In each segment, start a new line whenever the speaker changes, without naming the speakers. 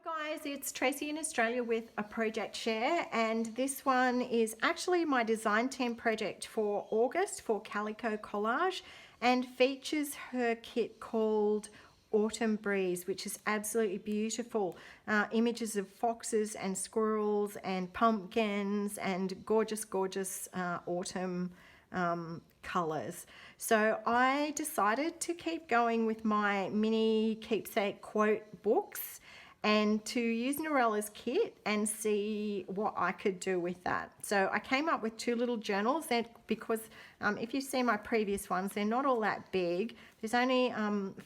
Guys, it's Tracy in Australia with a project share, and this one is actually my design team project for August for Calico Collage and features her kit called Autumn Breeze, which is absolutely beautiful. Images of foxes and squirrels and pumpkins and gorgeous autumn colors. So I decided to keep going with my mini keepsake quote books and to use Norella's kit and see what I could do with that. So I came up with two little journals because if you see my previous ones, they're not all that big. There's only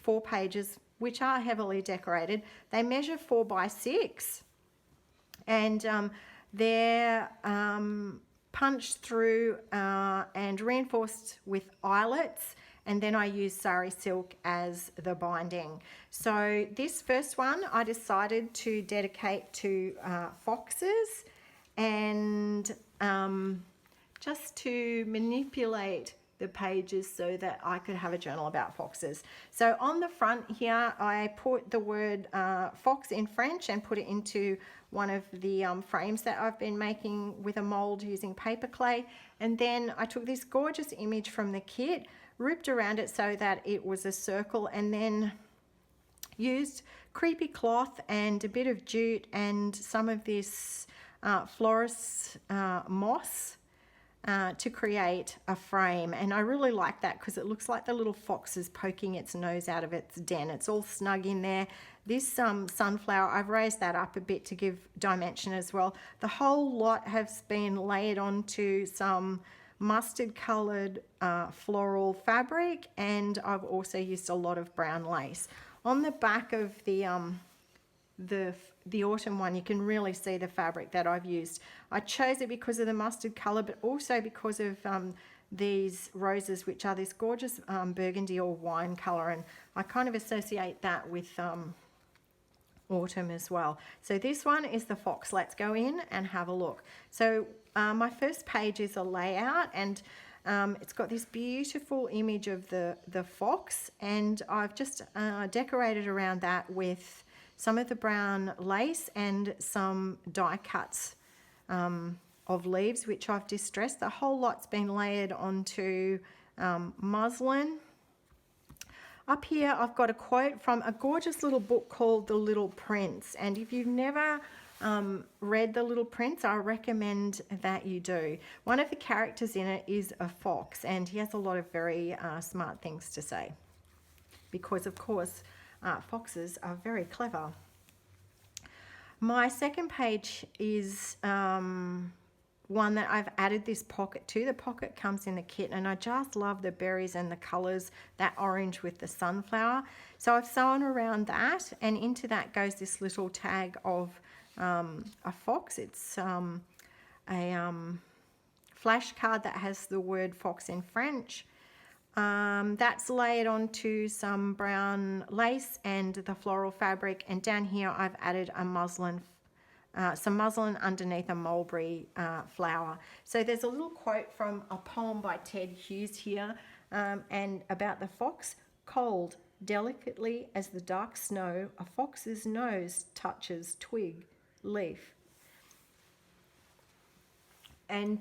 4 pages, which are heavily decorated. They measure 4 by 6, and they're punched through and reinforced with eyelets, and then I use sari silk as the binding. So this first one I decided to dedicate to foxes, and just to manipulate the pages so that I could have a journal about foxes. So on the front here I put the word fox in French and put it into one of the frames that I've been making with a mold using paper clay, and then I took this gorgeous image from the kit, ripped around it so that it was a circle, and then used creepy cloth and a bit of jute and some of this florist moss to create a frame. And I really like that because it looks like the little fox is poking its nose out of its den. It's all snug in there. This sunflower, I've raised that up a bit to give dimension as well. The whole lot has been laid onto some mustard colored floral fabric, and I've also used a lot of brown lace. On the back of the autumn one, you can really see the fabric that I've used. I chose it because of the mustard color, but also because of these roses, which are this gorgeous burgundy or wine color, and I kind of associate that with autumn as well. So this one is the fox. Let's go in and have a look. So my first page is a layout, and it's got this beautiful image of the fox, and I've just decorated around that with some of the brown lace and some die cuts of leaves, which I've distressed. The whole lot's been layered onto muslin. Up here I've got a quote from a gorgeous little book called The Little Prince, and if you've never read The Little Prince, I recommend that you do. One of the characters in it is a fox, and he has a lot of very smart things to say, because of course foxes are very clever. My second page is one that I've added this pocket to. The pocket comes in the kit, and I just love the berries and the colors, that orange with the sunflower. So I've sewn around that, and into that goes this little tag of a fox. It's a flash card that has the word fox in French. That's laid onto some brown lace and the floral fabric, and down here I've added a muslin, some muslin underneath a mulberry flower. So there's a little quote from a poem by Ted Hughes here, and about the fox. Cold, delicately as the dark snow, a fox's nose touches twig, leaf. And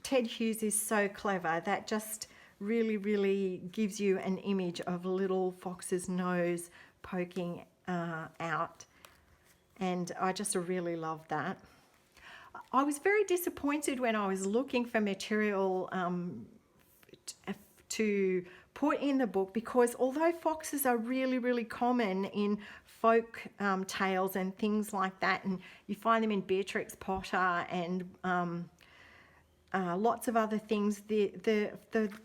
Ted Hughes is so clever. That just really gives you an image of a little fox's nose poking out, and I just really love that. I was very disappointed when I was looking for material to put in the book, because although foxes are really common in folk tales and things like that, and you find them in Beatrix Potter and lots of other things, the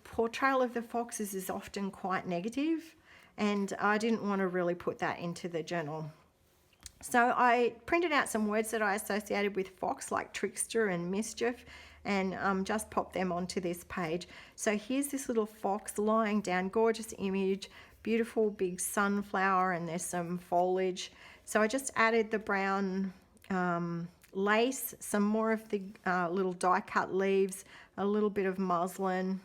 portrayal of the foxes is often quite negative, and I didn't want to really put that into the journal. So I printed out some words that I associated with fox, like trickster and mischief, and just popped them onto this page. So here's this little fox lying down, gorgeous image, beautiful big sunflower, and there's some foliage. So I just added the brown lace, some more of the little die cut leaves, a little bit of muslin,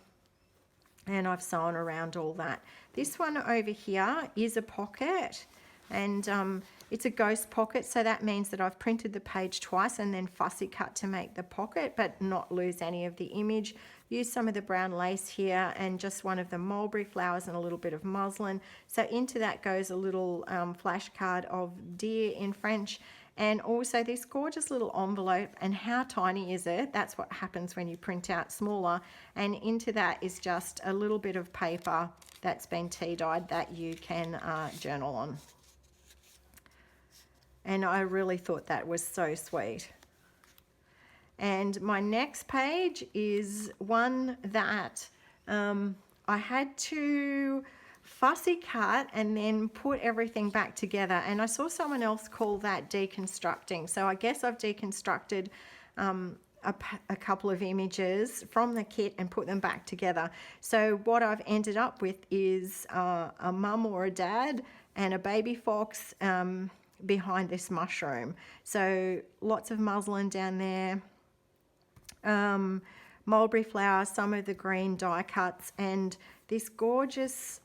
and I've sewn around all that. This one over here is a pocket And it's a ghost pocket, so that means that I've printed the page twice and then fussy cut to make the pocket, but not lose any of the image. Use some of the brown lace here and just one of the mulberry flowers and a little bit of muslin. So into that goes a little flash card of deer in French, and also this gorgeous little envelope. And how tiny is it? That's what happens when you print out smaller. And into that is just a little bit of paper that's been tea dyed that you can journal on. And I really thought that was so sweet. And my next page is one that I had to fussy cut and then put everything back together. And I saw someone else call that deconstructing. So I guess I've deconstructed a couple of images from the kit and put them back together. So what I've ended up with is a mum or a dad and a baby fox behind this mushroom. So lots of muslin down there, mulberry flowers, some of the green die cuts, and this gorgeous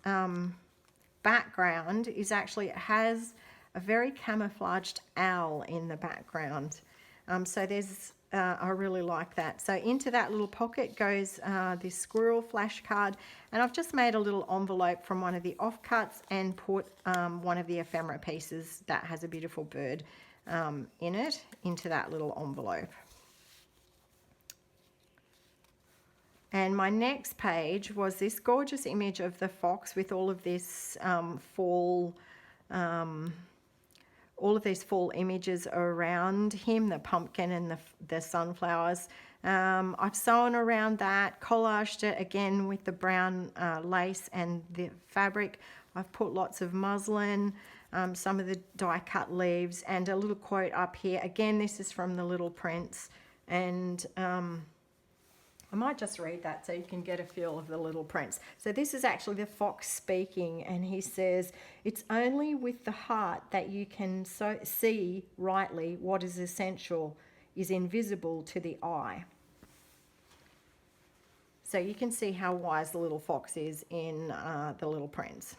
background is actually, it has a very camouflaged owl in the background. So there's I really like that. So into that little pocket goes this squirrel flash card, and I've just made a little envelope from one of the offcuts and put one of the ephemera pieces that has a beautiful bird in it into that little envelope. And my next page was this gorgeous image of the fox with all of this fall images around him, the pumpkin and the sunflowers. I've sewn around that, collaged it again with the brown lace and the fabric. I've put lots of muslin, some of the die cut leaves, and a little quote up here. Again, this is from the Little Prince, and I might just read that so you can get a feel of the Little Prince. So this is actually the fox speaking, and he says, "It's only with the heart that you can see rightly what is essential, is invisible to the eye." So you can see how wise the little fox is in the Little Prince.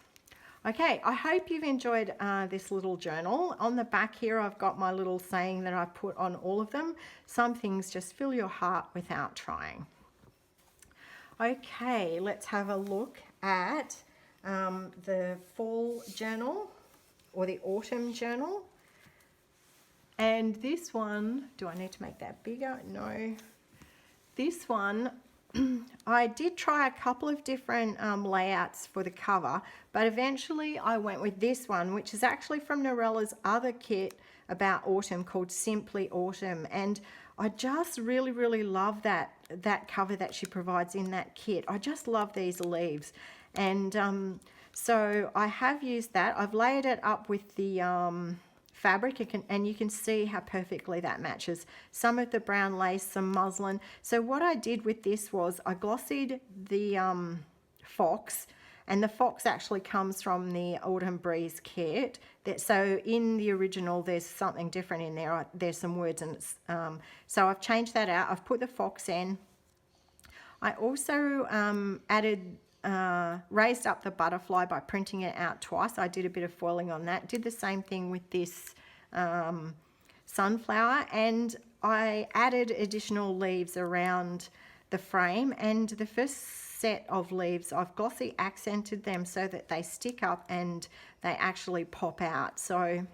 Okay, I hope you've enjoyed this little journal. On the back here, I've got my little saying that I've put on all of them. Some things just fill your heart without trying. Okay, let's have a look at the fall journal or the autumn journal. And this one, do I need to make that bigger? No. This one, I did try a couple of different layouts for the cover, but eventually I went with this one, which is actually from Norella's other kit about autumn called Simply Autumn. And I just really, really love that cover that she provides in that kit. I just love these leaves. And so I have used that. I've layered it up with the fabric, and you can see how perfectly that matches. Some of the brown lace, some muslin. So what I did with this was I glossied the fox, and the fox actually comes from the Autumn Breeze kit. So in the original, there's something different in there. There's some words, and it's, so I've changed that out. I've put the fox in. I also raised up the butterfly by printing it out twice. I did a bit of foiling on that. Did the same thing with this sunflower, and I added additional leaves around the frame. And the first set of leaves, I've glossy accented them so that they stick up and they actually pop out. So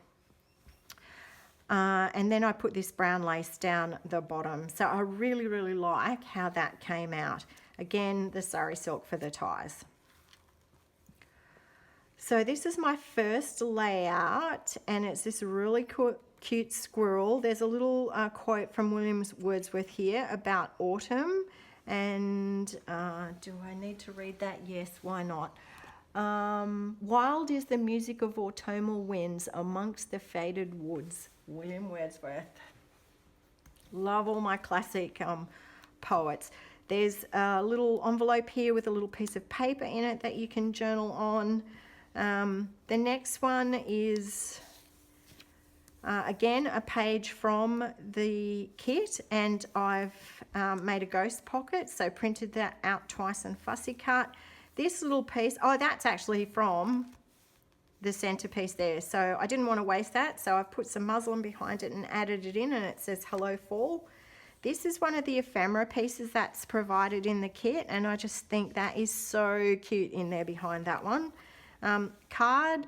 and then I put this brown lace down the bottom. So I really, really like how that came out. Again, the sari silk for the ties. So this is my first layout, and it's this really cute squirrel. There's a little quote from William Wordsworth here about autumn. And do I need to read that? Yes, why not? Wild is the music of autumnal winds amongst the faded woods. William Wordsworth. Love all my classic poets. There's a little envelope here with a little piece of paper in it that you can journal on. The next one is again a page from the kit, and I've made a ghost pocket, so printed that out twice and fussy cut. This little piece, oh, that's actually from the centerpiece there. So I didn't want to waste that, so I've put some muslin behind it and added it in, and it says Hello Fall. This is one of the ephemera pieces that's provided in the kit, and I just think that is so cute in there behind that one. Flashcard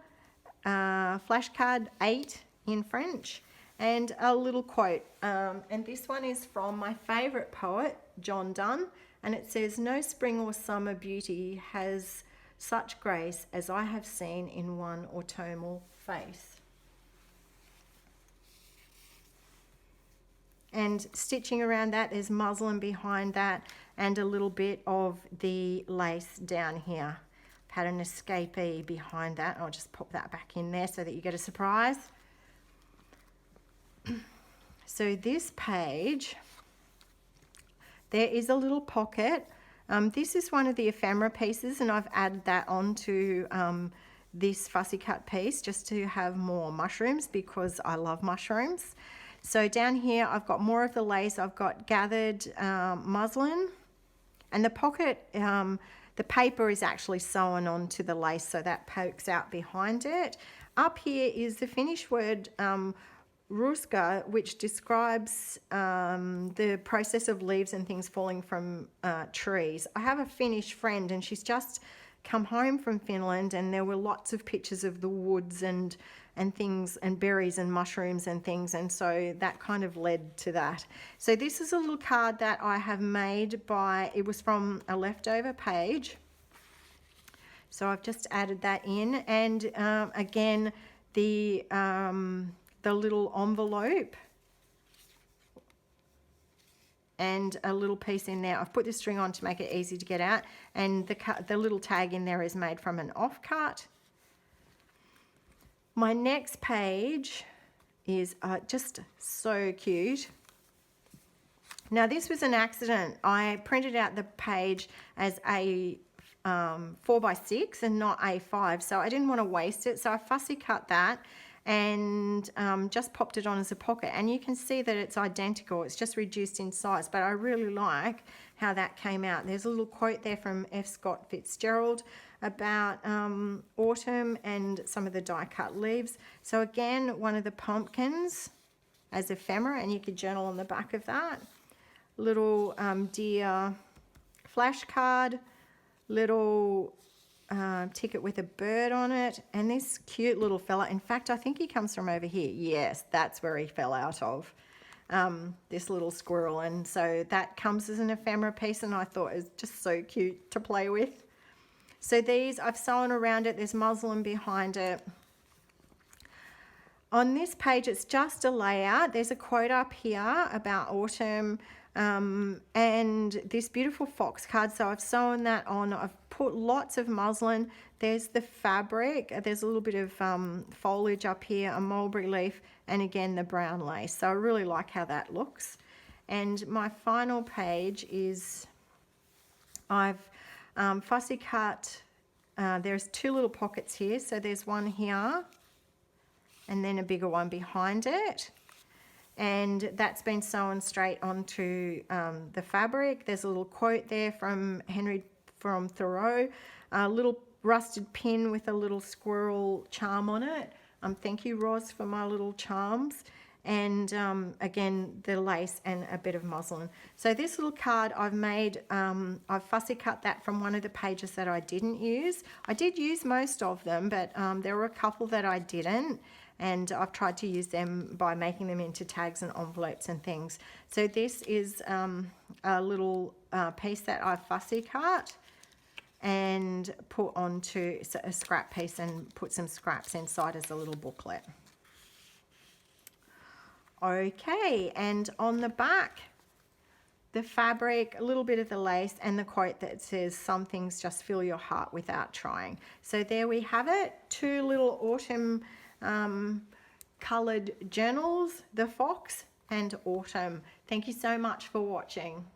8 in French, and a little quote, and this one is from my favourite poet, John Donne, and it says, "No spring or summer beauty has such grace as I have seen in one autumnal face." And stitching around that, there's muslin behind that and a little bit of the lace down here. I've had an escapee behind that. I'll just pop that back in there so that you get a surprise. So this page, there is a little pocket. This is one of the ephemera pieces, and I've added that onto this fussy cut piece just to have more mushrooms because I love mushrooms. So down here I've got more of the lace. I've got gathered muslin, and the pocket, the paper is actually sewn onto the lace, so that pokes out behind it. Up here is the Finnish word ruska, which describes the process of leaves and things falling from trees. I have a Finnish friend, and she's just come home from Finland, and there were lots of pictures of the woods and things and berries and mushrooms and things, and so that kind of led to that. So this is a little card that I have made by, it was from a leftover page, so I've just added that in, and again the little envelope and a little piece in there. I've put the string on to make it easy to get out, and the little tag in there is made from an offcut. My next page is just so cute. Now this was an accident. I printed out the page as a 4x6 and not A5, so I didn't want to waste it, so I fussy cut that and just popped it on as a pocket, and you can see that it's identical. It's just reduced in size, but I really like how that came out. There's a little quote there from F. Scott Fitzgerald about autumn and some of the die cut leaves. So again, one of the pumpkins as ephemera, and you could journal on the back of that. Little deer flashcard, little ticket with a bird on it, and this cute little fella. In fact, I think he comes from over here. Yes, that's where he fell out of, this little squirrel, and so that comes as an ephemera piece, and I thought it was just so cute to play with. So these I've sewn around it. There's muslin behind it. On this page, it's just a layout. There's a quote up here about autumn, and this beautiful fox card. So I've sewn that on. I've put lots of muslin. There's the fabric. There's a little bit of foliage up here, a mulberry leaf, and again the brown lace. So I really like how that looks. And my final page is I've fussy cut. There's two little pockets here. So there's one here and then a bigger one behind it. And that's been sewn straight onto the fabric. There's a little quote there from Thoreau, a little rusted pin with a little squirrel charm on it. Thank you, Roz, for my little charms. And again, the lace and a bit of muslin. So this little card I've made, I've fussy cut that from one of the pages that I didn't use. I did use most of them, but there were a couple that I didn't, and I've tried to use them by making them into tags and envelopes and things. So this is a little piece that I fussy cut and put onto a scrap piece and put some scraps inside as a little booklet. Okay, and on the back, the fabric, a little bit of the lace, and the quote that says, "Some things just fill your heart without trying." So there we have it, two little autumn coloured journals, the fox and autumn. Thank you so much for watching.